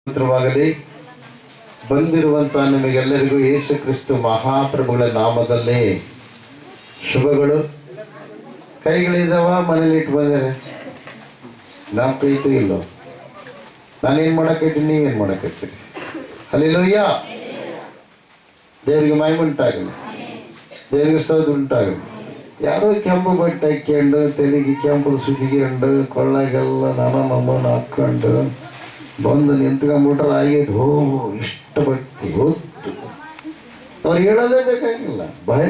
ಪವಿತ್ರವಾಗಲಿ. ಬಂದಿರುವಂತಹ ನಿಮಗೆಲ್ಲರಿಗೂ ಯೇಸು ಕ್ರಿಸ್ತು ಮಹಾಪ್ರಭುಗಳ ನಾಮದಲ್ಲಿ ಶುಭಗಳು. ಕೈಗಳಿದಾವ, ಮನೇಲಿ ಇಟ್ಟು ಬಂದರೆ ಜ್ಞಾಪಕ ಐತು ಇಲ್ಲೋ? ನಾನೇನು ಮಾಡಕೈತೀನಿ, ನೀವೇನು ಮಾಡಕೈತೀರಿ? ಹಲ್ಲೆಲೂಯಾ. ದೇವರಿಗೆ ಮಹಿಮೆ ಉಂಟಾಗಲಿ, ದೇವರಿಗೆ ಸ್ತೋತ್ರ ಉಂಟಾಗಲಿ. ಯಾರೋ ಕೆಂಪು ಬಟ್ಟೆ ಹಾಕ್ಕೊಂಡು, ತಲೆಗೆ ಕೆಂಪು ಸುತ್ತಿಕೊಂಡು, ಕೊಳ್ಳಾಗೆಲ್ಲ ನಮ್ಮನ್ನ ಹಾಕ್ಕೊಂಡು ಬಂದು ನಿಂತ್ಕೊಂಡ್ಬಿಟ್ರೆ ಆಗೈದು. ಹೋ, ಇಷ್ಟ ಭಕ್ತಿ ಗೊತ್ತು. ಅವ್ರು ಹೇಳೋದೇ ಬೇಕಾಗಿಲ್ಲ. ಭಯ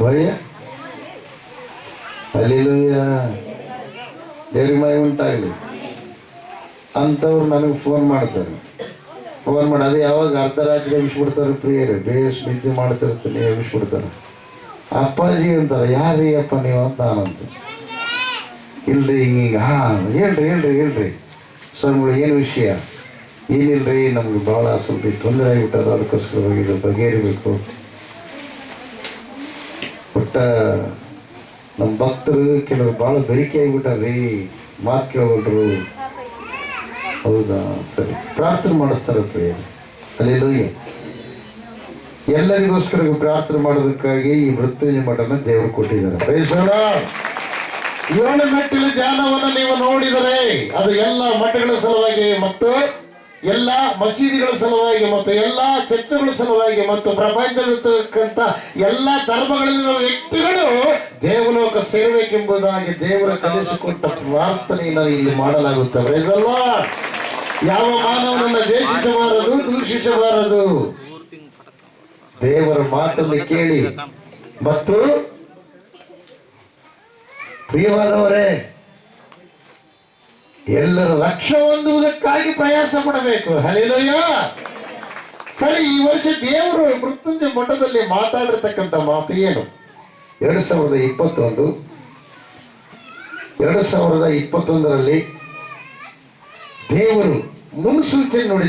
ಭಯ. ಹಲ್ಲೆಲೂಯಾ. ದೇವ್ರಿಗೆ ಮಹಿಮೆ ಉಂಟಾಗಲಿ. ಅಂಥವ್ರು ನನಗೆ ಫೋನ್ ಮಾಡ್ತಾರೆ. ಫೋನ್ ಮಾಡಿ ಅದು ಯಾವಾಗ ಅರ್ಧರಾತ್ರಿ ಎಬ್ಬಿಸ್ಬಿಡ್ತಾರೆ ಪ್ರಿಯರೇ. ಬೇಸ್ ನಿದ್ದೆ ಮಾಡ್ತಿರ್ತೀನಿ, ಎಬ್ಬಿಸ್ಬಿಡ್ತಾರೆ. ಅಪ್ಪಾಜಿ ಅಂತಾರೆ. ಯಾರೀ ಅಪ್ಪ ನೀವು ಅಂತ ನಾನಂತ. ಇಲ್ರಿ ಹಿಂಗ. ಹೇಳ್ರಿ ಸ್ವಾಮಿಗಳು, ಏನು ವಿಷಯ? ಏನಿಲ್ರಿ, ನಮ್ಗೆ ಭಾಳ ಸ್ವಲ್ಪ ತೊಂದರೆ ಆಗಿಬಿಟ್ಟದ, ಅದಕ್ಕೋಸ್ಕರ ಇದು ಬಗೆಹರಿಬೇಕು. ಒಟ್ಟ ನಮ್ಮ ಭಕ್ತರು ಕೆಲವರು ಭಾಳ ಬೆರಿಕೆ ಆಗಿಬಿಟ್ಟಾರ್ರಿ, ಮಾತು ಕೇಳ್ಬಿಟ್ರು. ಹೌದಾ, ಸರಿ, ಪ್ರಾರ್ಥನೆ ಮಾಡಿಸ್ತಾರೆ ಪ್ರಿಯ. ಹಲ್ಲೆಲೂಯಾ. ಎಲ್ಲರಿಗೋಸ್ಕರ ಪ್ರಾರ್ಥನೆ ಮಾಡೋದಕ್ಕಾಗಿ ಈ ಮೃತ್ಯುಂಜಯ ಮಠನ ದೇವರು ಕೊಟ್ಟಿದ್ದಾರೆ. Price the lord. 7 ಮೆಟ್ಟಿಲ ಧ್ಯಾನವನ್ನು ನೀವು ನೋಡಿದರೆ ಅದು ಎಲ್ಲ ಮಠಗಳ ಸಲುವಾಗಿ ಮತ್ತು ಎಲ್ಲ ಮಸೀದಿಗಳ ಸಲುವಾಗಿ ಮತ್ತು ಎಲ್ಲ ಚರ್ಚುಗಳ ಸಲುವಾಗಿ ಮತ್ತು ಪ್ರಪಂಚದಲ್ಲಿರ್ತಕ್ಕಂಥ ಎಲ್ಲ ಧರ್ಮಗಳಲ್ಲಿರುವ ವ್ಯಕ್ತಿಗಳು ದೇವಲೋಕ ಸೇರಬೇಕೆಂಬುದಾಗಿ ದೇವರ ಕಲಿಸಿಕೊಟ್ಟ ಪ್ರಾರ್ಥನೆಯನ್ನು ಇಲ್ಲಿ ಮಾಡಲಾಗುತ್ತದೆ. Praise the Lord. ಯಾವ ಮಾನವನನ್ನ ದ್ವೇಷಿಸಬಾರದು, ದೂಷಿಸಬಾರದು. ದೇವರ ಮಾತನ್ನು ಕೇಳಿ ಮತ್ತು ಪ್ರಿಯವಾದವರೇ, ಎಲ್ಲರ ರಕ್ಷೆ ಹೊಂದುವುದಕ್ಕಾಗಿ ಪ್ರಯಾಸ ಪಡಬೇಕು. ಹಲ್ಲೆಲೂಯಾ. ಸರಿ, ಈ ವರ್ಷ ದೇವರು ಮೃತ್ಯುಂಜಯ ಮಠದಲ್ಲಿ ಮಾತಾಡಿರ್ತಕ್ಕಂಥ ಮಾತು ಏನು? 2021ರಲ್ಲಿ ದೇವರು ಮುನ್ಸೂಚನೆ ನೋಡಿ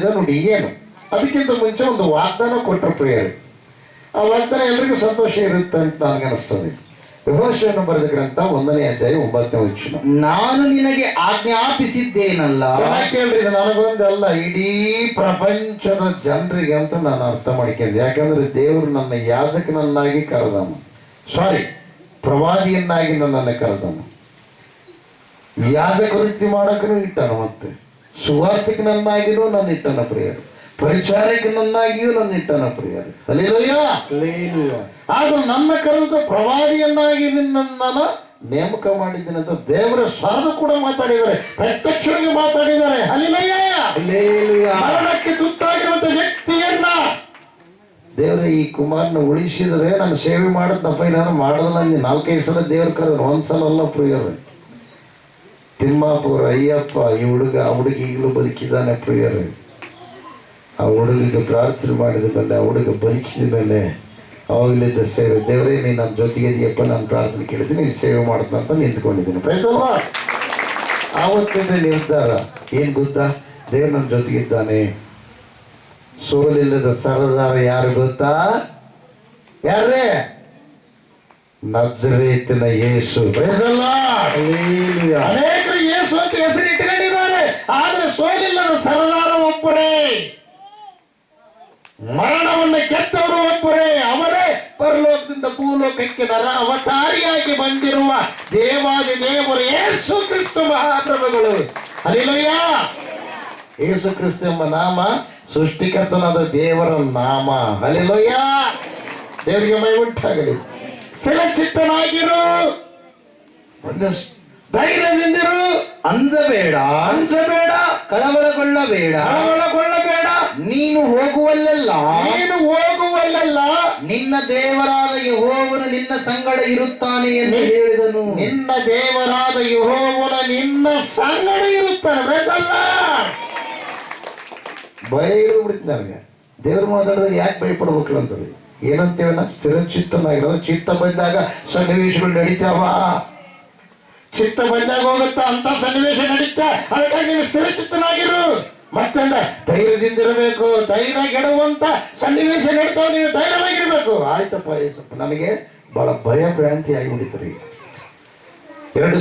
ಏನು? ಅದಕ್ಕಿಂತ ಮುಂಚೆ ಒಂದು ವಾಗ್ದಾನ ಕೊಟ್ಟರು ಪ್ರಿಯರೇ. ಆ ವಾಗ್ದಾನ ಎಲ್ರಿಗೂ ಸಂತೋಷ ಇರುತ್ತೆ ಅಂತ ನನಗನ್ನಿಸ್ತದೆ. ಯೆಹೋಶುವನು ಬರೆದ ಗ್ರಂಥ 1ನೇ ಅಧ್ಯಾಯ 9ನೇ ವಚನ. ನಾನು ನಿನಗೆ ಆಜ್ಞಾಪಿಸಿದ್ದೇನಲ್ಲ. ಕೇಳ್ರಿ, ಇದು ನನಗೊಂದಲ್ಲ, ಇಡೀ ಪ್ರಪಂಚದ ಜನರಿಗೆ ಅಂತ ನಾನು ಅರ್ಥ ಮಾಡ್ಕೊಂಡೆ. ಯಾಕಂದ್ರೆ ದೇವರು ನನ್ನ ಯಾಜಕನನ್ನಾಗಿ ಕರೆದನು, ಪ್ರವಾದಿಯನ್ನಾಗಿ ನನ್ನನ್ನು ಕರೆದನು. ಯಾಜಕ ವೃತ್ತಿ ಮಾಡಕ್ಕೂ ಇಟ್ಟನು, ಮತ್ತೆ ಸುವಾರ್ತಿಕನನ್ನಾಗಿಯೂ ನನ್ನ ಇಟ್ಟನ ಪ್ರಿಯರು, ಪರಿಚಾರಕನನ್ನಾಗಿಯೂ ನನ್ನ ಇಟ್ಟನ ಪ್ರಿಯರು. ಹಲ್ಲೆಲೂಯಾ. ಆದ್ರೂ ನನ್ನ ಕರೆದ ಪ್ರವಾದಿಯನ್ನಾಗಿ ನಿನ್ನನ್ನು ನೇಮಕ ಮಾಡಿದ್ದೀನಿ ಅಂತ ದೇವರ ಸ್ವರದ ಕೂಡ ಮಾತಾಡಿದ್ದಾರೆ, ಪ್ರತ್ಯಕ್ಷವಾಗಿ ಮಾತಾಡಿದ್ದಾರೆ. ಹಲ್ಲೆಲೂಯಾ. ಮರಣಕ್ಕೆ ತುತ್ತಾಗಿರುವಂತ ವ್ಯಕ್ತಿಯನ್ನ ದೇವರ ಈ ಕುಮಾರನ ಉಳಿಸಿದರೆ ನಾನು ಸೇವೆ ಮಾಡೋದಪ್ಪ. ನಾನು ಮಾಡೋದಿಲ್ಲ. 4-5 ಸಲ ದೇವ್ರು ಕರೆದ್ರು, 1 ಸಲ ಅಲ್ಲ ಪ್ರಿಯರು. ತಿಮ್ಮಾಪುರ ಅಯ್ಯಪ್ಪ, ಈ ಹುಡುಗ, ಆ ಹುಡುಗಿ ಈಗಲೂ ಬದುಕಿದ್ದಾನೆ ಪ್ರಿಯರು. ಆ ಹುಡುಗಿಗೆ ಪ್ರಾರ್ಥನೆ ಮಾಡಿದ ಮೇಲೆ, ಆ ಹುಡುಗ ಬದುಕಿದ ಮೇಲೆ ಅವಾಗಲಿದ್ದ ಸೇವೆ. ದೇವರೇ, ನೀನು ನನ್ನ ಜೊತೆಗೆ ಇದೆಯಪ್ಪ, ನಾನು ಪ್ರಾರ್ಥನೆ ಕೇಳಿದ್ದೀನಿ, ನೀನು ಸೇವೆ ಮಾಡ್ತೀನಿ ಅಂತ ನಿಂತ್ಕೊಂಡಿದ್ದೀನಿ. ಪ್ರಯತ್ನ ಆವತ್ತಿಂದ ನಿರ್ಧಾರ ಏನು ಗೊತ್ತಾ? ದೇವ್ರು ನನ್ನ ಜೊತೆಗಿದ್ದಾನೆ. ಸೋಲಿಲ್ಲದ ಸರದಾರ ಯಾರು ಗೊತ್ತಾ? ಯಾರೇ? ನಜರೇತಿನ ಯೇಸು. ಅನೇಕರು ಯೇಸು ಅಂತ ಹೆಸರು ಇಟ್ಟುಕೊಂಡಿದ್ದಾರೆ, ಆದರೆ ಸೋಲಿಲ್ಲದ ಸರದಾರ ಒಬ್ಬರೇ. ಮರಣವನ್ನು ಗೆದ್ದವರು ಒಬ್ಬರೇ. ಅವರೇ ಪರಲೋಕದಿಂದ ಭೂಲೋಕಕ್ಕೆ ನರ ಅವತಾರಿಯಾಗಿ ಬಂದಿರುವ ದೇವಾದಿ ದೇವರು ಯೇಸು ಕ್ರಿಸ್ತು ಮಹಾಪ್ರಭುಗಳು. ಹಲ್ಲೆಲೂಯಾ. ಯೇಸು ಕ್ರಿಸ್ತು ಎಂಬ ನಾಮ ಸೃಷ್ಟಿಕರ್ತನಾದ ದೇವರ ನಾಮ. ಹಲ್ಲೆಲೂಯಾ. ದೇವರಿಗೆ ಮಹಿಮೆ ಉಂಟಾಗಲಿ. ಸ್ಥಿರಚಿತ್ತನಾಗಿರು, ಧೈರ್ಯದಿಂದಿರು, ಅಂಜಬೇಡ, ಕಳವಳಗೊಳ್ಳಬೇಡ. ನೀನು ಹೋಗುವಲ್ಲೆಲ್ಲ ನಿನ್ನ ದೇವರಾದ ಯೆಹೋವನು ನಿನ್ನ ಸಂಗಡ ಇರುತ್ತಾನೆ ಎಂದು ಹೇಳಿದನು. ನಿನ್ನ ದೇವರಾದ ಯೆಹೋವನು ನಿನ್ನ ಸಂಗಡ ಇರುತ್ತಾನೆ. ಭಯ ಹಿಡಿದ್ಬಿಡ್ತು ನನಗೆ. ದೇವ್ರು ಮಾತಾಡಿದಾಗ ಯಾಕೆ ಭಯಪಡ್ಬೇಕು ಅಂತೇಳಿ. ಏನಂತೇಳ? ಸ್ಥಿರಚಿತ್ತನಾಗಿರೋದು. ಚಿತ್ತ ಬಂದಾಗ ಸನ್ನಿವೇಶಗಳು ನಡೀತಾವ, ಚಿತ್ತ ಬಂದಾಗ ಹೋಗುತ್ತಾ, ಅಂತ ಸನ್ನಿವೇಶ ನಡೀತಾ. ಅದಕ್ಕಾಗಿ ನೀನು ಸ್ಥಿರಚಿತ್ತನಾಗಿರು. ಮತ್ತೊಂದ ಧೈರ್ಯದಿಂದಿರಬೇಕು. ಧೈರ್ಯ ಗೆಡುವಂತ ಸನ್ನಿವೇಶ ನಡೀತಾವ, ನೀನು ಧೈರ್ಯವಾಗಿರ್ಬೇಕು. ಆಯ್ತಪ್ಪ, ಏಸಪ್ಪ, ನನಗೆ ಬಹಳ ಭಯ ಭ್ರಾಂತಿ ಆಗಿಬಿಡ್ತಾರೆ. ಕಳೆದು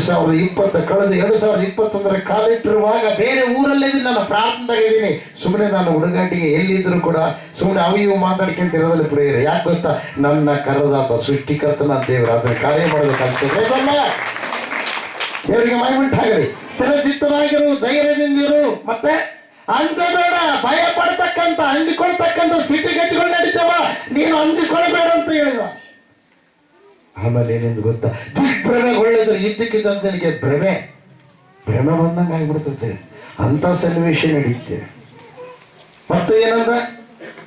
2021 ಕಾಲಿಟ್ಟಿರುವಾಗ ಬೇರೆ ಊರಲ್ಲೇ ನಾನು ಪ್ರಾರ್ಥನೆಯಾಗಿದ್ದೀನಿ. ಸುಮ್ಮನೆ ನಾನು ಹುಡುಗಾಟಿಗೆ ಎಲ್ಲಿದ್ರು ಕೂಡ ಸುಮ್ಮನೆ ಅವು ಇವು ಮಾತಾಡ್ಕೊಂತ ಇರೋದ್ರಲ್ಲಿ ಪ್ರೇಯರ್. ಯಾಕೆ ಗೊತ್ತಾ? ನನ್ನ ಕರೆದಾತ ಸೃಷ್ಟಿಕರ್ತನ ದೇವರು ಅದನ್ನ ಕಾರ್ಯ ಮಾಡಬೇಕಾಗ್ತದೆ. ದೇವರಿಗೆ ಮೈಮುಂಟಾಗಲಿ. ಸ್ಥಿರಚಿತ್ತನಾಗಿರು, ಧೈರ್ಯದಿಂದಿರು, ಮತ್ತೆ ಅಂಜಬೇಡ, ಭಯ ಪಡ್ತಕ್ಕಂಥ ಅಂಜಿಕೊಳ್ತಕ್ಕಂಥ ಸ್ಥಿತಿಗತಿಗಳು ನಡೀತವ, ನೀನು ಅಂಜಿಕೊಳ್ಬೇಡ ಅಂತ ಹೇಳಿದ. ಆಮೇಲೆ ಏನೆಂದು ಗೊತ್ತಾ? ದಿಗ್ಭ್ರಮೆಗೊಳ್ಳಿದ್ರೆ ಇದ್ದಕ್ಕಿದ್ದಂತೆ ನನಗೆ ಭ್ರಮೆ ಬಂದಂಗೆ ಆಗಿಬಿಡ್ತದೆ. ಅಂಥ ಸನ್ನಿವೇಶ ನಡೀತೆ. ಮತ್ತೆ ಏನಂದ?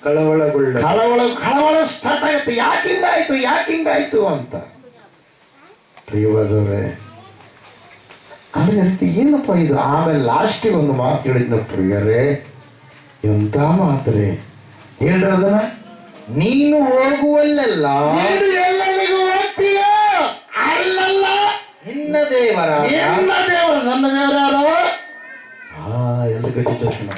ಕಳವಳ ಸ್ಟಾರ್ಟ್ ಆಗುತ್ತೆ. ಯಾಕಿಂಗಾಯ್ತು ಅಂತ. ಪ್ರಿಯವಾದವ್ರೆ, ಆಮೇಲೆ ರೀತಿ ಏನಪ್ಪ ಇದು? ಆಮೇಲೆ ಲಾಸ್ಟಿಗೆ ಒಂದು ಮಾತು ಹೇಳಿದ್ನ ಪ್ರಿಯರೇ, ಎಂಥ ಮಾತ್ರೆ ಹೇಳ್ರಿ ಅದನ್ನ. ನೀನು ಹೋಗುವಲ್ಲೆಲ್ಲ ಎಲ್ಲೆಲ್ಲಿಗೂ ಹೋಗ್ತೀಯ ಅಲ್ಲಲ್ಲ ನಿನ್ನ ದೇವರ ನನ್ನ ದೇವರು ಯಾರು? ಎಲ್ಲ ಗಟ್ಟಿ ತಕ್ಷಣ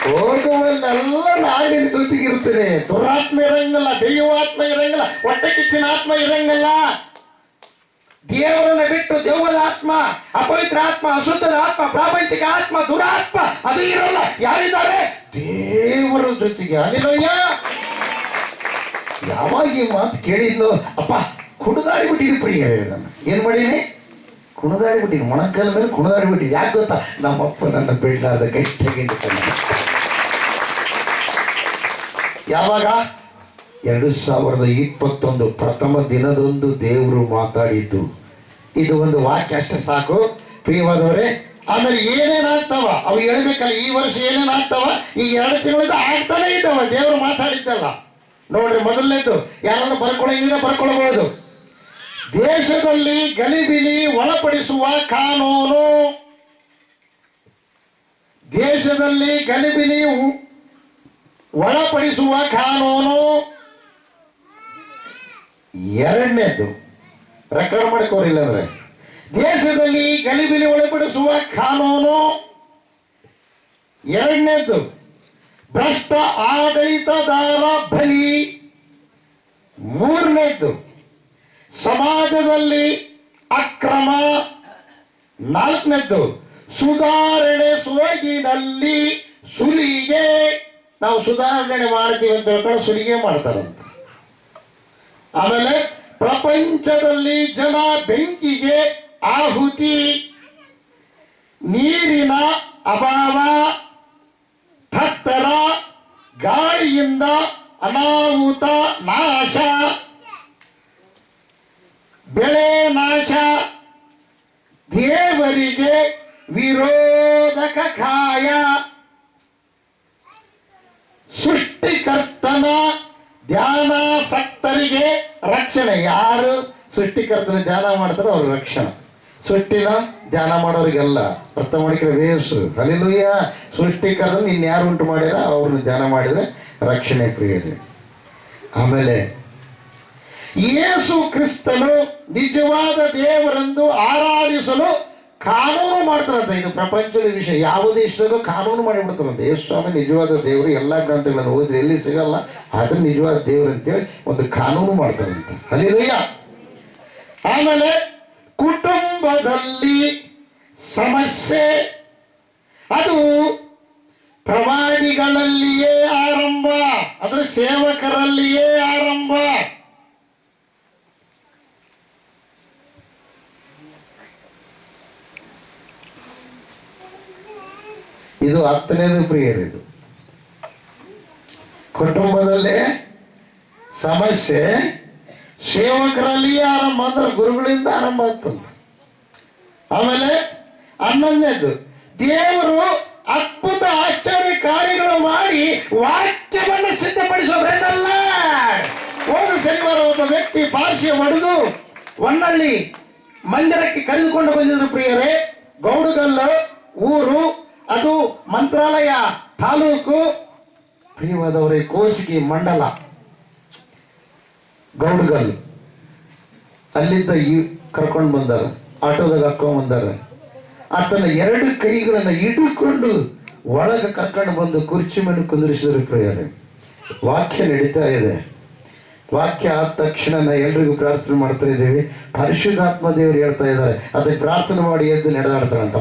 ಹೋಗುವಲ್ಲೆಲ್ಲ ನಾಡಿನ ಜೊತೆಗಿರ್ತೇನೆ. ದುರಾತ್ಮ ಇರಂಗಲ್ಲ, ದೈವಾತ್ಮ ಇರಂಗಲ್ಲ, ಹೊಟ್ಟೆ ಕಿಚ್ಚಿನ ಆತ್ಮ ಇರಂಗಲ್ಲ. ದೇವರನ್ನ ಬಿಟ್ಟು ದೆವ್ವದ ಆತ್ಮ, ಅಪವಿತ್ರ ಆತ್ಮ, ಅಶುದ್ಧದ ಆತ್ಮ, ಪ್ರಾಪಂಚಿಕ ಆತ್ಮ, ದುರಾತ್ಮ ಅದು ಇರಲ್ಲ. ಯಾರಿದ್ದಾರೆ? ದೇವರ ಜೊತೆಗೆ. ಅಲ್ಲಿಲೋಯ್ಯ, ಯಾವಾಗ ಈ ಮಾತು ಕೇಳಿದ್ಲು, ಅಪ್ಪ ಕುಣಿದಾಡಿ ಬಿಟ್ಟಿರಿ ಪ್ರಿಯ. ನಾನು ಏನ್ ಮಾಡೀನಿ? ಕುಣಿದಾಡಿ ಬಿಟ್ಟಿನಿ. ಮೊಣಕಾಲ ಮೇಲೆ ಕುಣಿದಾಡಿ ಬಿಟ್ಟಿನಿ. ಯಾಕೆ ಗೊತ್ತಾ? ನಮ್ಮಪ್ಪ ನನ್ನ ಬಿಡ್ಲಾರ್ದ ಗಟ್ಟಿಯಾಗಿ. ಯಾವಾಗ? 2021 ಪ್ರಥಮ ದಿನದಂದು ದೇವರು ಮಾತಾಡಿದ್ದು. ಇದು ಒಂದು ವಾಕ್ಯ ಅಷ್ಟೇ ಸಾಕು ಪ್ರಿಯವಾದವರೇ. ಆಮೇಲೆ ಏನೇನಾಗ್ತಾವ ಅವು ಹೇಳ್ಬೇಕಲ್ಲ. ಈ ವರ್ಷ ಏನೇನಾಗ್ತಾವ ಈ 2 ತಿಂಗಳಿಂದ ಆಗ್ತಾನೆ ಇದ್ದಾವ. ದೇವರು ಮಾತಾಡಿದ್ದಲ್ಲ ನೋಡ್ರಿ. ಮೊದಲನೇದು ಯಾರನ್ನು ಬರ್ಕೊಳ್ಬಹುದು. ದೇಶದಲ್ಲಿ ಗಲಿಬಿಲಿ ಒಳಪಡಿಸುವ ಕಾನೂನು. ದೇಶದಲ್ಲಿ ಗಲಿಬಿಲಿ ಒಳಪಡಿಸುವ ಕಾನೂನು. ಎರಡನೇದು ರೆಕಾರ್ಡ್ ಮಾಡ್ಕೋರಿಲ್ಲ ಅಂದ್ರೆ, ದೇಶದಲ್ಲಿ ಗಲಿಬಿಲಿ ಒಳಪಡಿಸುವ ಕಾನೂನು. ಎರಡನೇದು ಭ್ರಷ್ಟ ಆಡಳಿತದಾರ ಬಲಿ. ಮೂರನೇದು ಸಮಾಜದಲ್ಲಿ ಅಕ್ರಮ. ನಾಲ್ಕನೇದು ಸುಧಾರಣೆ ಸೋಗಿನಲ್ಲಿ ಸುಲಿಗೆ. ನಾವು ಸುಧಾರಣೆ ಮಾಡ್ತೀವಿ ಅಂತ ಹೇಳ್ಕೊಂಡು ಸುಲಿಗೆ ಮಾಡ್ತಾರಂತ. ಆಮೇಲೆ ಪ್ರಪಂಚದಲ್ಲಿ ಜನ ಬೆಂಕಿಗೆ ಆಹುತಿ. ನೀರಿನ ಅಭಾವ, ತತ್ತರ, ಗಾಳಿಯಿಂದ ಅನಾಹುತ, ನಾಶ, ಬೆಳೆ ನಾಶ, ದೇವರಿಗೆ ವಿರೋಧಕ ಕಾಯ. ಸೃಷ್ಟಿಕರ್ತನ ಧ್ಯಾನಾಸಕ್ತರಿಗೆ ರಕ್ಷಣೆ. ಯಾರು ಸೃಷ್ಟಿಕರ್ತನ ಧ್ಯಾನ ಮಾಡ್ತಾರೋ ಅವ್ರ ರಕ್ಷಣೆ. ಸೃಷ್ಟಿನ ಧ್ಯಾನ ಮಾಡೋರಿಗೆಲ್ಲ ಅರ್ಥ ಮಾಡಿದ್ರೆ ವೇಸು. ಹಲ್ಲೆಲೂಯಾ. ಸೃಷ್ಟಿಕರ್ತನ ಇನ್ಯಾರು ಉಂಟು ಮಾಡ್ಯಾರ ಅವ್ರನ್ನ ಧ್ಯಾನ ಮಾಡಿದರೆ ರಕ್ಷಣೆ ಪ್ರಿಯರೇ. ಆಮೇಲೆ ಯೇಸು ಕ್ರಿಸ್ತನು ನಿಜವಾದ ದೇವರೆಂದು ಆರಾಧಿಸಲು ಕಾನೂನು ಮಾಡ್ತಾರಂತೆ. ಇದು ಪ್ರಪಂಚದ ವಿಷಯ. ಯಾವ ದೇಶದಾಗೂ ಕಾನೂನು ಮಾಡಿಬಿಡ್ತಾರಂತೆ. ಯೇಸು ಸ್ವಾಮಿ ನಿಜವಾದ ದೇವರು. ಎಲ್ಲ ಗ್ರಂಥಗಳನ್ನು ಓದಿದ್ರೆ ಎಲ್ಲಿ ಸಿಗಲ್ಲ, ಆದ್ರೆ ನಿಜವಾದ ದೇವರು ಅಂತೇಳಿ ಒಂದು ಕಾನೂನು ಮಾಡ್ತಾರಂತೆ. ಹಲ್ಲೆಲೂಯಾ. ಆಮೇಲೆ ಕುಟುಂಬದಲ್ಲಿ ಸಮಸ್ಯೆ. ಅದು ಪ್ರವಾದಿಗಳಲ್ಲಿಯೇ ಆರಂಭ, ಅಂದ್ರೆ ಸೇವಕರಲ್ಲಿಯೇ ಆರಂಭ. ಇದು 10ನೇದು ಪ್ರಿಯರು. ಇದು ಕುಟುಂಬದಲ್ಲೇ ಸಮಸ್ಯೆ, ಸೇವಕರಲ್ಲಿ ಆರಂಭ, ಅಂದ್ರೆ ಗುರುಗಳಿಂದ ಆರಂಭ ಆಗ್ತದೆ. ಆಮೇಲೆ 11ನೇದು ದೇವರು ಅದ್ಭುತ ಆಶ್ಚರ್ಯ ಕಾರ್ಯಗಳು ಮಾಡಿ ವಾಕ್ಯವನ್ನು ಸಿದ್ಧಪಡಿಸೋದ್ರಲ್ಲ. ಹೋದ ಶನಿವಾರ ಒಬ್ಬ ವ್ಯಕ್ತಿ ಪಾರ್ಶ್ಯ ಹೊಡೆದು ಹೊನ್ನಳ್ಳಿ ಮಂದಿರಕ್ಕೆ ಕರೆದುಕೊಂಡು ಬಂದಿದ್ರು ಪ್ರಿಯರೇ. ಗೌಡುಗಲ್ಲು ಊರು, ಅದು ಮಂತ್ರಾಲಯ ತಾಲೂಕು. ಪ್ರಿಯವಾದವರೇ, ಕೋಸಿಗೆ ಮಂಡಲ ಗೌಡುಗಲ್ಲು. ಅಲ್ಲಿಂದ ಕರ್ಕೊಂಡು ಬಂದಾರ, ಆಟೋದಾಗ ಹಾಕೊಂಡು ಬಂದಾರ. ಆತನ 2 ಕೈಗಳನ್ನು ಹಿಡಿದುಕೊಂಡು ಒಳಗೆ ಕರ್ಕೊಂಡು ಬಂದು ಕುರ್ಚಿ ಮೇಲೆ ಕುಂದಿರಿಸಿದ್ರು ಪ್ರಿಯರೇ. ವಾಕ್ಯ ನಡೀತಾ ಇದೆ. ವಾಕ್ಯ ಆದ ತಕ್ಷಣ ನಾವು ಎಲ್ರಿಗೂ ಪ್ರಾರ್ಥನೆ ಮಾಡ್ತಾ ಇದ್ದೀವಿ. ಪರಿಶುದ್ಧಾತ್ಮ ದೇವರು ಹೇಳ್ತಾ ಇದ್ದಾರೆ, ಅದಕ್ಕೆ ಪ್ರಾರ್ಥನೆ ಮಾಡಿ ಎದ್ದು ನಡೆದಾಡ್ತಾರಂತ.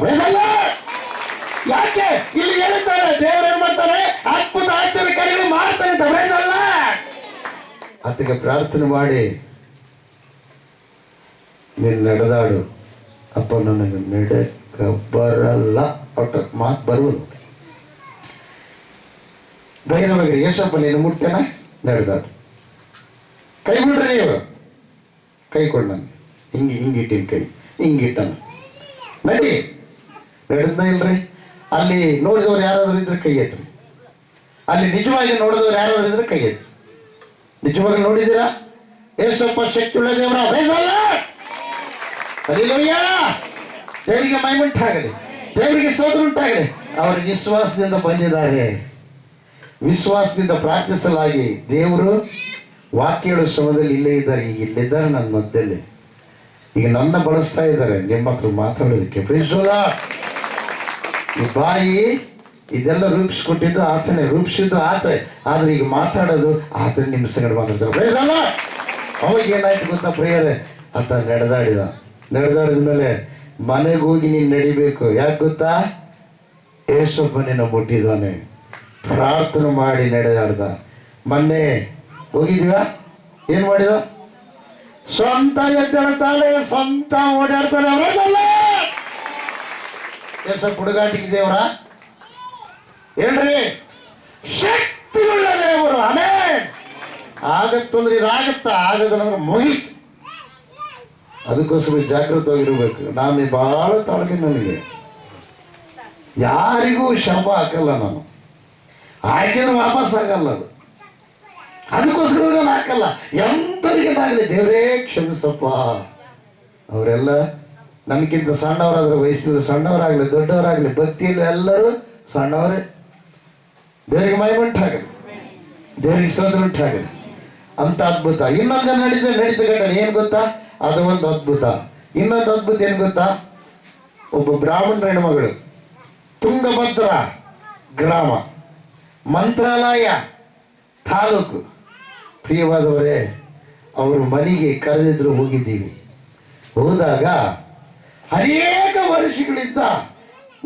ಯಾಕೆ ಇಲ್ಲಿ ಹೇಳ್ತಾರೆ, ದೇವರು ಏನ್ ಮಾಡ್ತಾರೆ, ಅದ್ಭುತ ಆಶ್ಚರ್ಯ ಕಾರ್ಯಗಳು ಮಾಡ್ತಾರೆ ಅಂತ. ಬೆಳೆದಲ್ಲ ಅದಕ್ಕೆ ಪ್ರಾರ್ಥನೆ ಮಾಡಿ ನೀನು ನಡೆದಾಡು. ಅಪ್ಪ ನನಗೆ ನಡೆಕ ಬರಲ್ಲ, ಒಟ್ಟು ಮಾತು ಬರುವುದು. ಧೈರ್ಯವಾಗಿ ಯೇಸಪ್ಪ ನೀನು ಮುಟ್ಟೆನ ನಡೆದಾಡು. ಕೈ ಬಿಡ್ರಿ ನೀವು, ಕೈ ಕೊಡು ನನಗೆ. ಹಿಂಗಿಟ್ಟಿನ ಕೈ ಹಿಂಗಿಟ್ಟನ ನಡಿ. ನಡೆದ ಇಲ್ರಿ. ಅಲ್ಲಿ ನೋಡಿದವ್ರು ಯಾರಾದ್ರೂ ಇದ್ರೆ ಕೈ ಎತ್ರಿ. ಅಲ್ಲಿ ನಿಜವಾಗಿ ನೋಡಿದವ್ರು ಯಾರಾದ್ರೂ ಇದ್ರೆ ಕೈ ಎತ್ರಿ. ನಿಜವಾಗಿ ನೋಡಿದ್ದೀರಾ? ಯೇಸಪ್ಪ ಶಕ್ತಿ ಉಳ್ಳ ದೇವರ. ಹಲ್ಲೆಲೂಯಾ. ದೇವರಿಗೆ ಮಹಿಮುಂಟಾಗಲಿ, ದೇವರಿಗೆ ಸ್ತೋತ್ರ ಉಂಟಾಗಲಿ. ಅವರಿಗೆ ವಿಶ್ವಾಸದಿಂದ ಬಂದಿದ್ದಾರೆ, ವಿಶ್ವಾಸದಿಂದ ಪ್ರಾರ್ಥಿಸಲಾಗಿ ದೇವರು ವಾಕ್ಯ ಹೇಳೋ ಸಮಯದಲ್ಲಿ ಇಲ್ಲೇ ಇದ್ದಾರೆ. ಈಗ ಇಲ್ಲಿದ್ದಾರೆ ನನ್ನ ಮಧ್ಯದಲ್ಲಿ. ಈಗ ನನ್ನ ಬಳಸ್ತಾ ಇದ್ದಾರೆ ನಿಮ್ಮ ಹತ್ರ ಮಾತಾಡೋದಕ್ಕೆ. ಪ್ರೀಸೋದ ಈ ಬಾಯಿ ಇದೆಲ್ಲ ರೂಪಿಸ್ಕೊಟ್ಟಿದ್ದು ಆತನೇ, ರೂಪಿಸಿದ್ದು ಆತ. ಆದ್ರೆ ಈಗ ಮಾತಾಡೋದು ಆತನ ನಿಮ್ಮ ಸಂಗಡ ಮಾತಾಡ್ತಾರೆ. ಪ್ರೇಸಲ್ಲ. ಅವಾಗ ಏನಾಯ್ತು ಗೊತ್ತಾ ಪ್ರಿಯರೇ, ಆತ ನಡೆದಾಡಿದ ಮೇಲೆ ಮನೆಗೆ ಹೋಗಿ ನೀನು ನಡಿಬೇಕು. ಯಾಕೆ ಗೊತ್ತಾ? ಯೇಸಪ್ಪ ನಿನ್ನ ಮುಟ್ಟಿದ್ದಾನೆ. ಪ್ರಾರ್ಥನೆ ಮಾಡಿ ನಡೆದಾಡ್ದ. ಮೊನ್ನೆ ಹೋಗಿದ್ದೀವ, ಏನು ಮಾಡಿದ? ಸ್ವಂತ ಎದ್ದೇಳ್ತಾಳೆ, ಸ್ವಂತ ಓಡಾಡ್ತಾಳೆ. ಅವರಲ್ಲ ಯೇಸಪ್ಪ ಹುಡುಗಾಟಿಗೆ ದೇವರ ಹೇಳ್ರಿ, ಶಕ್ತಿಯುಳ್ಳ ದೇವರು. ಆಮೇಲೆ ಆಗತ್ತಂದ್ರೆ ಇದಾಗತ್ತ, ಆಗದಂದ್ರೆ ಮುಗಿತು. ಅದಕ್ಕೋಸ್ಕರ ಜಾಗೃತವಾಗಿರ್ಬೇಕು. ನಾನು ಬಹಳ ತಾಳ್ಮೆ. ನನಗೆ ಯಾರಿಗೂ ಶಾಪ ಹಾಕಲ್ಲ, ನಾನು ಹಾಕಿದ್ರೆ ವಾಪಸ್ ಆಗಲ್ಲ. ಅದಕ್ಕೋಸ್ಕರ ನಾನು ಹಾಕಲ್ಲ. ಎಂಥವ್ರಿಗೇನಾಗಲಿ ದೇವರೇ ಕ್ಷಮಿಸಪ್ಪ. ಅವರೆಲ್ಲ ನನಗಿಂತ ಸಣ್ಣವರಾದ್ರೆ, ವಯಸ್ಸಿನಲ್ಲಿ ಸಣ್ಣವರಾಗಲಿ ದೊಡ್ಡವರಾಗಲಿ, ಭಕ್ತಿಯಲ್ಲಿ ಎಲ್ಲರೂ ಸಣ್ಣವರೇ. ದೇವರಿಗೆ ಮಹಿಮುಂಟಾಗಲಿ, ದೇವರಿಗೆ ಸ್ತೋತ್ರ ಉಂಟಾಗಲಿ. ಅಂತ ಅದ್ಭುತ. ಇನ್ನೊಂದು ನಡೀತ ಘಟನೆ ಏನು ಗೊತ್ತಾ? ಅದು ಒಂದು ಅದ್ಭುತ. ಇನ್ನೊಂದು ಅದ್ಭುತ ಏನು ಗೊತ್ತಾ? ಒಬ್ಬ ಬ್ರಾಹ್ಮಣರ ಹೆಣ್ಮಗಳು, ತುಂಗಭದ್ರ ಗ್ರಾಮ, ಮಂತ್ರಾಲಯ ತಾಲೂಕು. ಪ್ರಿಯವಾದವರೇ, ಅವರು ಮನೆಗೆ ಕರೆದಿದ್ರು, ಹೋಗಿದ್ದೀವಿ. ಹೋದಾಗ ಅನೇಕ ವರ್ಷಗಳಿಂದ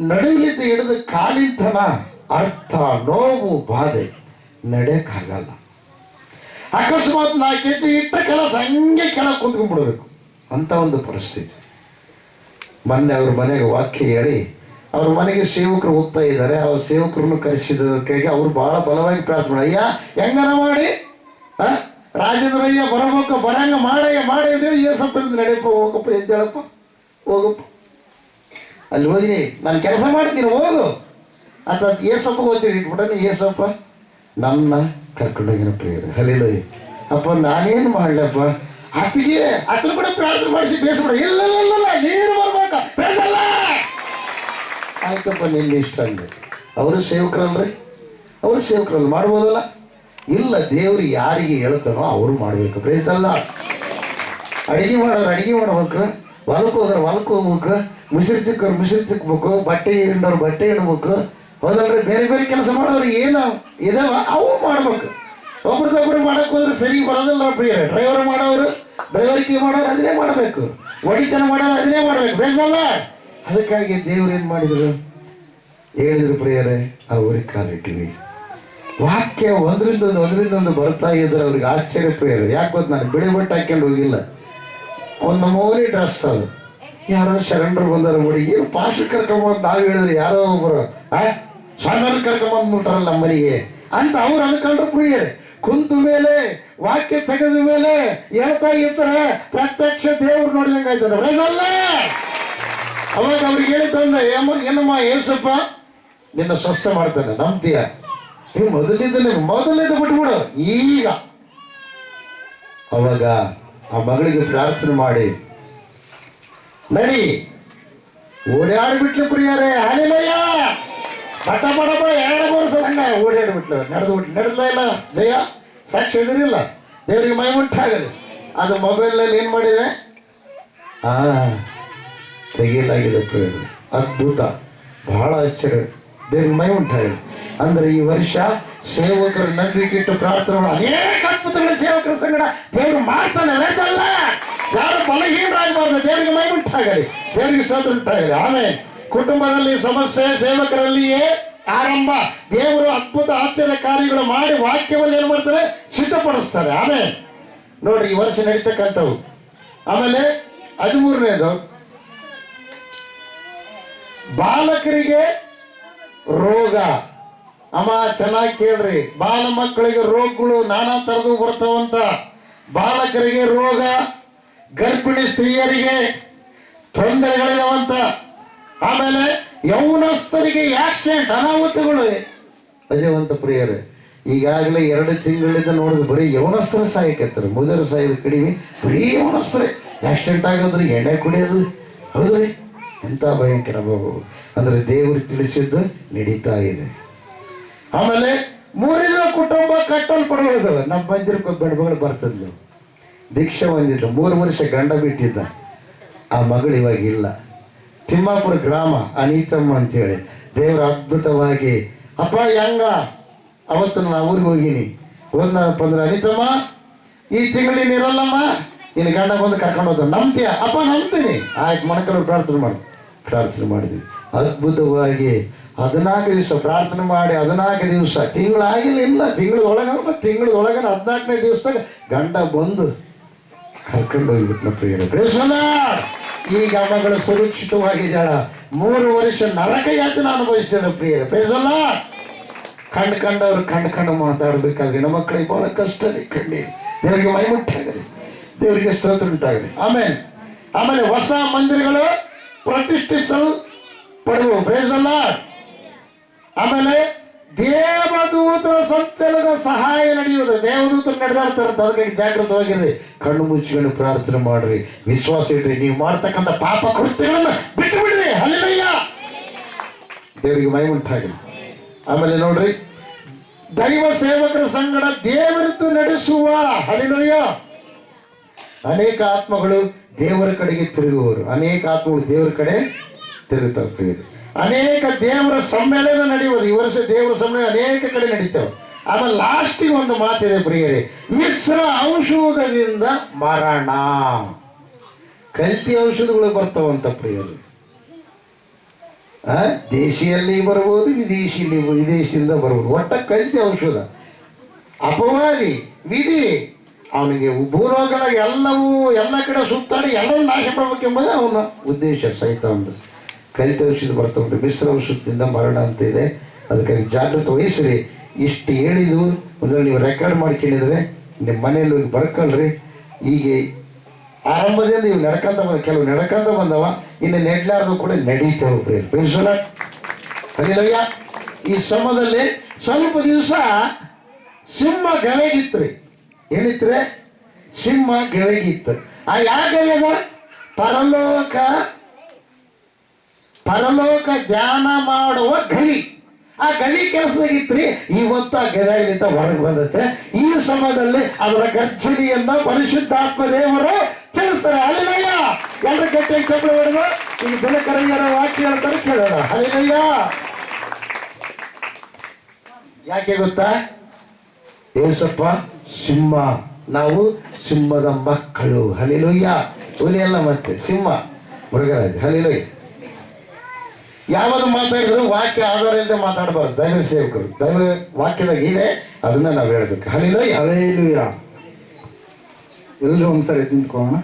ನಡುವಿಲಿದ್ದ ಹಿಡಿದು ಕಾಲಿಂತನ ಅರ್ಥ, ನೋವು, ಬಾಧೆ, ನಡೆಯಕ್ಕಾಗಲ್ಲ. ಅಕಸ್ಮಾತ್ 4 ಹೆಜ್ಜೆ ಇಟ್ಟ ಕೆಲಸ ಹಂಗೆ ಕೆಳಗೆ ಕುಂತ್ಕೊಂಡ್ಬಿಡ್ಬೇಕು ಅಂತ ಒಂದು ಪರಿಸ್ಥಿತಿ. ಮೊನ್ನೆ ಅವ್ರ ಮನೆಗೆ ವಾಕ್ಯ ಹೇಳಿ ಅವ್ರ ಮನೆಗೆ ಸೇವಕರು ಹೋಗ್ತಾ ಇದ್ದಾರೆ. ಅವ್ರ ಸೇವಕರನ್ನು ಕರೆಸಿದ್ದಕ್ಕಾಗಿ ಅವ್ರು ಬಹಳ ಬಲವಾಗಿ ಪ್ರಾರ್ಥನೆ, ಅಯ್ಯ ಹೆಂಗನ ಮಾಡಿ ರಾಜೇಂದ್ರಯ್ಯ ಬರಬೇಕು, ಬರಂಗ ಮಾಡಿ ಅಂತೇಳಿ ಏಸಪ್ಪ ನಡೆಯಪ್ಪ, ಹೋಗಪ್ಪ, ಎದ್ದೇಳಪ್ಪ, ಹೋಗಪ್ಪ, ಅಲ್ಲಿ ಹೋಗಿ ನಾನು ಕೆಲಸ ಮಾಡ್ತೀನಿ, ಹೋಗು ಅಂತ ಏಸಪ್ಪ ಹೋಗ್ತೀನಿ ಇಟ್ಬಿಟ್ಟಾನೆ. ಏಸಪ್ಪ ನನ್ನ ಕರ್ಕೊಂಡೋಗಿನ ಪ್ರಿಯರು. ಹಲ್ಲೆಲೂಯಾ. ಅಪ್ಪ ನಾನೇನು ಮಾಡಲಪ್ಪ, ಅತ್ರ ಕೂಡ ಪ್ರಾರ್ಥನೆ ಮಾಡಿಸಿ ಬೇಸಬೇಡ. ಇಲ್ಲ ನೀರು ಬರ್ಬೇಕ, ಬೇಸಲ್ಲ. ಆಯ್ತಪ್ಪ, ನಿನ್ನ ಇಷ್ಟ ಅಂದೆ. ಅವರು ಸೇವಕರಲ್ರಿ, ಅವರು ಸೇವಕರಲ್ಲಿ ಮಾಡ್ಬೋದಲ್ಲ? ಇಲ್ಲ, ದೇವ್ರು ಯಾರಿಗೆ ಹೇಳ್ತಾನೋ ಅವರು ಮಾಡಬೇಕು. ಬೇಸಲ್ಲ. ಅಡುಗೆ ಮಾಡೋರು ಅಡುಗೆ ಮಾಡ್ಬೇಕು, ಹೊಲಕ್ಕೆ ಹೋದ್ರೆ ಹೊಲಕ್ಕೆ ಹೋಗ್ಬೇಕು, ಮುಸಿರು ತಿಕ್ಕೋರು ಮುಸಿರು ತಿಕ್ಬೇಕು, ಬಟ್ಟೆ ಹಿಂಡೋರು ಬಟ್ಟೆ ಹಿಂಡ್ಬೇಕು. ಹೌದಲ್ರಿ? ಬೇರೆ ಬೇರೆ ಕೆಲಸ ಮಾಡೋರು ಏನು ಇದಾವ ಅವು ಮಾಡ್ಬೇಕು. ಒಬ್ರದೊಬ್ರು ಮಾಡಕ್ಕೆ ಹೋದ್ರೆ ಸರಿ ಬರೋದಿಲ್ಲ ಪ್ರಿಯರೇ. ಡ್ರೈವರ್ ಮಾಡೋರು ಡ್ರೈವರ್ಗೆ ಮಾಡೋರು ಅದನ್ನೇ ಮಾಡಬೇಕು, ಒಡಿತನ ಮಾಡೋರು ಅದನ್ನೇ ಮಾಡಬೇಕು. ಬೇಸಲ್ಲ. ಅದಕ್ಕಾಗಿ ದೇವ್ರು ಏನು ಮಾಡಿದರು ಹೇಳಿದ್ರು ಪ್ರಿಯರೇ, ಅವ್ರಿಗೆ ಕಾಲಿಟ್ಟಿವಿ. ವಾಕ್ಯ ಒಂದರಿಂದೊಂದು ಬರ್ತಾ ಇದ್ರೆ ಅವ್ರಿಗೆ ಆಶ್ಚರ್ಯ ಪ್ರಿಯರೇ. ಯಾಕೆ ಗೊತ್ತು? ನಾನು ಬಿಳಿ ಬಟ್ಟೆ ಹಾಕ್ಕೊಂಡು ಹೋಗಿಲ್ಲ, ಒಂದು ನಮೂನಿ ಡ್ರೆಸ್. ಅದು ಯಾರೋ ಶರಣರು ಬಂದಾರ ಬಿಡಿ, ಏನು ಪಾಸ್ಟ್ ಕರ್ಕೊಂಬಂದು ನಾವು ಹೇಳಿದ್ರೆ ಯಾರೋ ಒಬ್ಬರು ಸಣ್ಣರು ಕರ್ಕೊಂಬಂದ್ಬಿಟ್ರಲ್ಲ ನಮ್ಮ ಮನೆಗೆ ಅಂತ ಅವ್ರು ಅನ್ಕೊಂಡ್ರು ಪ್ರಿಯರೇ. ಕುಂತ ಮೇಲೆ ವಾಕ್ಯ ತೆಗೆದ ಮೇಲೆ ಹೇಳ್ತಾ ಇರ್ತಾರೆ, ಪ್ರತ್ಯಕ್ಷ ದೇವ್ರು ನೋಡಿದಂಗೆ ಆಯ್ತದ. ಅಲ್ಲ, ಅವಾಗ ಅವ್ರಿಗೆ ಹೇಳಿದ್ದಂದ, ಏನಮ್ಮ ಏಸಪ್ಪ ನಿನ್ನ ಸ್ವಸ್ಥ ಮಾಡ್ತಾನೆ, ನಂಬ್ತೀಯ? ಮೊದಲಿದ್ದ ಬಿಟ್ಬಿಡು. ಈಗ ಅವಾಗ ಆ ಮಗಳಿಗೆ ಪ್ರಾರ್ಥನೆ ಮಾಡಿ ನಡಿ ಓಡಾಡ್ಬಿಟ್ಲು ಪ್ರಿಯರೇ. ಹಲ್ಲೆಲೂಯಾ. ಪಟ 2-3 ಸಲ ಹಂಗ ಓಡಾಡ್ಬಿಟ್ಲು, ನಡೆದ್ಲ ಇಲ್ಲ. ಜಯ ಸಾಕ್ಷಿ ಎದುರಿಲ್ಲ. ದೇವರಿಗೆ ಮಹಿಮುಂಟಾಗಲಿ. ಅದು ಮೊಬೈಲ್ನಲ್ಲಿ ಏನು ಮಾಡಿದೆ? ತೆಗೆಯಲಾಗಿದೆ ಪ್ರಿಯರೇ. ಅದ್ಭುತ, ಬಹಳ ಆಶ್ಚರ್ಯ. ದೇವರಿಗೆ ಮಹಿಮುಂಟಾಗಲಿ. ಅಂದ್ರೆ ಈ ವರ್ಷ ಸೇವಕರು ನಂಬಿಕೆ ಇಟ್ಟು ಪ್ರಾರ್ಥನೆ ಅನೇಕ ಅದ್ಭುತಗಳ ಸೇವಕರ ಸಂಗಡ ದೇವರು ಮಾಡ್ತಾನೆ. ವೇದಲ್ಲ ಯಾರು ಬಲಹೀನರಾಗಬಾರ್ದು. ದೇವರಿಗೆ ಮೈ ಉಂಟಾಗಲಿ, ದೇವರಿಗೆ ಸ್ತೋತ್ರ ಉಂಟಾಗಲಿ. ಆಮೇಲೆ ಕುಟುಂಬದಲ್ಲಿ ಸಮಸ್ಯೆ, ಸೇವಕರಲ್ಲಿಯೇ ಆರಂಭ. ದೇವರು ಅದ್ಭುತ ಆಶ್ಚರ್ಯ ಕಾರ್ಯಗಳು ಮಾಡಿ ವಾಕ್ಯವನ್ನು ಏನು ಮಾಡ್ತಾರೆ, ಸಿದ್ಧಪಡಿಸ್ತಾರೆ. ಆಮೇಲೆ ನೋಡ್ರಿ, ಈ ವರ್ಷ ನಡೀತಕ್ಕಂಥವು. ಆಮೇಲೆ 13ನೇದು, ಬಾಲಕರಿಗೆ ರೋಗ. ಅಮ್ಮ ಚೆನ್ನಾಗಿ ಕೇಳ್ರಿ, ಬಾಲ ಮಕ್ಕಳಿಗೆ ರೋಗಗಳು ನಾನಾ ಥರದ್ದು ಬರ್ತಾವಂತ. ಬಾಲಕರಿಗೆ ರೋಗ, ಗರ್ಭಿಣಿ ಸ್ತ್ರೀಯರಿಗೆ ತೊಂದರೆಗಳಿದಾವಂತ. ಆಮೇಲೆ ಯೌವನಸ್ಥರಿಗೆ ಆಕ್ಸಿಡೆಂಟ್, ಅನಾಹುತಗಳು ಅದೇವಂತ ಪ್ರಿಯರೇ. ಈಗಾಗಲೇ 2 ತಿಂಗಳಿಂದ ನೋಡಿದ್ರೆ ಬರೀ ಯೌವನಸ್ಥರು ಸಾಯಕತ್ತಾರೆ. ಮುದುರು ಸಾಯೋದು ಕಡಿಮೆ, ಬರೀ ಯೌವನಸ್ಥರೇ ಆಕ್ಸಿಡೆಂಟ್ ಆಗೋದ್ರಿ, ಎಣ್ಣೆ ಕುಡಿಯೋದು. ಹೌದ್ರಿ, ಎಂಥ ಭಯಂಕರ ಬಾಬು. ಅಂದರೆ ದೇವರು ತಿಳಿಸಿದ್ದು ನಡೀತಾ ಇದೆ. ಆಮೇಲೆ 3ನೇ ಕುಟುಂಬ ಕಟ್ಟಲ್ಪಡುವುದು. ನಮ್ಮ ಮಂದಿರಕ್ಕೆ ಬೆಳಬಗಳು ಬರ್ತದ್ಲು, ದೀಕ್ಷೆ ಹೊಂದಿದ್ರು, 3 ವರ್ಷ ಗಂಡ ಬಿಟ್ಟಿದ್ದ. ಆ ಮಗಳು ಇವಾಗ ಇಲ್ಲ. ತಿಮ್ಮಾಪುರ ಗ್ರಾಮ, ಅನಿತಮ್ಮ ಅಂತೇಳಿ ದೇವರು ಅದ್ಭುತವಾಗಿ ಅಪ್ಪ ಹೆಂಗ ಅವತ್ತು ನಾನು ಊರಿಗೆ ಹೋಗಿನಿ. ಹೋದ್ನಪ್ಪ ಅಂದ್ರೆ, ಅನಿತಮ್ಮ ಈ ತಿಂಗಳಿನ ಇರಲ್ಲಮ್ಮ, ನಿನ್ನ ಗಂಡ ಬಂದು ಕರ್ಕೊಂಡು ಹೋದ. ನಂಬ್ತೀಯ? ಅಪ್ಪ ನಂಬ್ತೀನಿ. ಆಯ್ತು, ಮೊಣಕರು ಪ್ರಾರ್ಥನೆ ಮಾಡಿದ್ವಿ. ಅದ್ಭುತವಾಗಿ 14 ದಿವಸ ಪ್ರಾರ್ಥನೆ ಮಾಡಿ 14 ದಿವಸ, ತಿಂಗಳಾಗಿಲ್ಲ, ಇಲ್ಲ ತಿಂಗಳದೊಳಗೆ 14ನೇ ದಿವಸದಾಗ ಗಂಡ ಬಂದು ಕರ್ಕೊಂಡು ಹೋಗ್ಬಿಟ್ನ ಪ್ರಿಯರೇ. ಪ್ರೇಸಲ್ಲ, ಈಗ ಮಗಳು ಸುರಕ್ಷಿತವಾಗಿದ್ದಾಳ. 3 ವರ್ಷ ನರಕ ಯಾತನೆ ಅನುಭವಿಸಿದ ಪ್ರಿಯರೇ. ಪ್ರೇಸಲ್ಲ, ಕಂಡು ಮಾತಾಡ್ಬೇಕಾದ್ರೆ ನಮ್ಮ ಮಕ್ಕಳಿಗೆ ಬಹಳ ಕಷ್ಟ ರೀ. ಕಣ್ಣೀರು. ದೇವರಿಗೆ ಮೈಮುಟ್ಟಾಗಲಿ, ದೇವರಿಗೆ ಸ್ತೋತ್ರ ಉಂಟಾಗಲಿ. ಆಮೇಲೆ ಹೊಸ ಮಂದಿರಗಳು ಪ್ರತಿಷ್ಠಿಸಲ್ಪಡುವ. ಪ್ರೇಸಲ್ಲ. ಆಮೇಲೆ ದೇವದೂತರ ಸಂಚಲನ ಸಹಾಯ ನಡೆಯುವುದು. ದೇವದೂತರು ನಡೆದಾಡ್ತಾರಂತ, ಅದಕ್ಕೆ ಜಾಗೃತವಾಗಿರ್ರಿ. ಕಣ್ಣು ಮುಚ್ಚಿಕೊಂಡು ಪ್ರಾರ್ಥನೆ ಮಾಡ್ರಿ, ವಿಶ್ವಾಸ ಇಡ್ರಿ. ನೀವು ಮಾಡ್ತಕ್ಕಂಥ ಪಾಪ ಕೃತ್ಯಗಳನ್ನು ಬಿಟ್ಟು ಬಿಡ್ರಿ. ಹಲ್ಲೆಲೂಯ, ದೇವರಿಗೆ ಮಹಿಮುಂಟಾಗಲಿ. ಆಮೇಲೆ ನೋಡ್ರಿ, ದೈವ ಸೇವಕರ ಸಂಗಡ ದೇವರಿತು ನಡೆಸುವ. ಹಲ್ಲೆಲೂಯ. ಅನೇಕ ಆತ್ಮಗಳು ದೇವರ ಕಡೆಗೆ ತಿರುಗುವರು. ಅನೇಕ ಆತ್ಮಗಳು ದೇವರ ಕಡೆ ತಿರುಗುತ್ತವೆ ಪ್ರಿಯರು. ಅನೇಕ ದೇವರ ಸಮ್ಮೇಳನ ನಡೆಯುವುದು. ಈ ವರ್ಷ ದೇವರ ಸಮ್ಮೇಳನ ಅನೇಕ ಕಡೆ ನಡೀತವೆ. ಆಮೇಲೆ ಲಾಸ್ಟಿಗೆ ಒಂದು ಮಾತಿದೆ ಪ್ರಿಯರೇ, ಮಿಶ್ರ ಔಷಧದಿಂದ ಮರಣ. ಕಲ್ತಿ ಔಷಧಗಳು ಬರ್ತಾವಂತ ಪ್ರಿಯರು. ದೇಶಿಯಲ್ಲಿ ಬರ್ಬೋದು, ವಿದೇಶಿಯಿಂದ ಬರ್ಬೋದು. ಒಟ್ಟ ಕಲ್ತಿ ಔಷಧ, ಅಪವಾದಿ, ವಿಧಿ. ಅವನಿಗೆ ಭೂಲೋಕದಾಗ ಎಲ್ಲ ಕಡೆ ಸುತ್ತಾಡಿ ಎಲ್ಲರೂ ನಾಶ ಮಾಡಬೇಕೆಂಬುದು ಅವನ ಉದ್ದೇಶ ಸಹಿತ. ಒಂದು ಕಲಿತ ಔಷಧ ಬರ್ತಾ ಉಂಟು, ಮಿಶ್ರ ಔಷಧದಿಂದ ಮರಣ ಅಂತ ಇದೆ. ಅದಕ್ಕಾಗಿ ಜಾಗೃತಿ ವಹಿಸ್ರಿ. ಇಷ್ಟು ಹೇಳಿದ್ದು ಒಂದು ನೀವು ರೆಕಾರ್ಡ್ ಮಾಡ್ಕೊಂಡಿದ್ರೆ ನಿಮ್ಮ ಮನೆಯಲ್ಲಿ ಹೋಗಿ ಬರ್ಕೊಳ್ರಿ. ಈಗ ಆರಂಭದಿಂದ ಇವು ಕೆಲವು ನಡ್ಕೊಂತ ಬಂದವ, ಇನ್ನು ನೆಡ್ಲಾರ್ದು ಕೂಡ ನಡೀತೇವೆ ಪ್ರಿಯರು. ಪ್ರಿನ್ಸಲ ಅಲ್ಲಿಲಯ್ಯ. ಈ ಸಮಯದಲ್ಲಿ ಸ್ವಲ್ಪ ದಿವಸ ಸಿಂಹ ಗವೆಗಿತ್ರಿ. ಏನಿತ್ರೆ? ಸಿಂಹ ಗವೆಗಿತ್ತು. ಆ ಯಾಗವ್ಯದ ಪರಲೋಕ ಧ್ಯಾನ ಮಾಡುವ ಗವಿ. ಆ ಗವಿ ಕೆಲಸದಾಗಿತ್ರಿ. ಇವತ್ತು ಆ ಗವಿಯಿಂದ ಹೊರಗೆ ಬಂದತ್ತೆ. ಈ ಸಮಯದಲ್ಲಿ ಅದರ ಗರ್ಜನೆಯನ್ನ ಪರಿಶುದ್ಧಾತ್ಮ ದೇವರು ತಿಳಿಸ್ತಾರೆ. ಹಲ್ಲೆಲೂಯ. ಎಲ್ಲರ ಗಟ್ಟಿಯಾಗಿ ಚಪ್ಪಲಿ ಹೊಡೆದು ಈಗ ದಿನಕರಯ್ಯರ ವಾಕ್ಯ ಹೇಳ್ತಾರೆ, ಕೇಳೋಣ. ಹಲ್ಲೆಲೂಯ. ಯಾಕೆ ಗೊತ್ತಾ? ಏಸಪ್ಪ ಸಿಂಹ, ನಾವು ಸಿಂಹದ ಮಕ್ಕಳು. ಹಲ್ಲೆಲೂಯ. ಹುಲಿ ಅಲ್ಲ, ಮತ್ತೆ ಸಿಂಹ, ಮೃಗರಾಜ. ಹಲ್ಲೆಲೂಯ. ಯಾವುದು ಮಾತಾಡಿದ್ರು ವಾಕ್ಯ ಆಧಾರ ಇಲ್ಲದೆ ಮಾತಾಡಬಾರ್ದು. ದೈವ ಸೇವಕರು ದೈವ ವಾಕ್ಯದಾಗ ಇದೆ, ಅದನ್ನ ನಾವು ಹೇಳ್ಬೇಕು. ಹಲ್ಲೆಲೂಯ. ಹಲ್ಲೆಲೂಯ. ಎಲ್ಲರೂ ಒಂದ್ಸರಿ ನಿಂತ್ಕೊಳ್ಳೋಣ.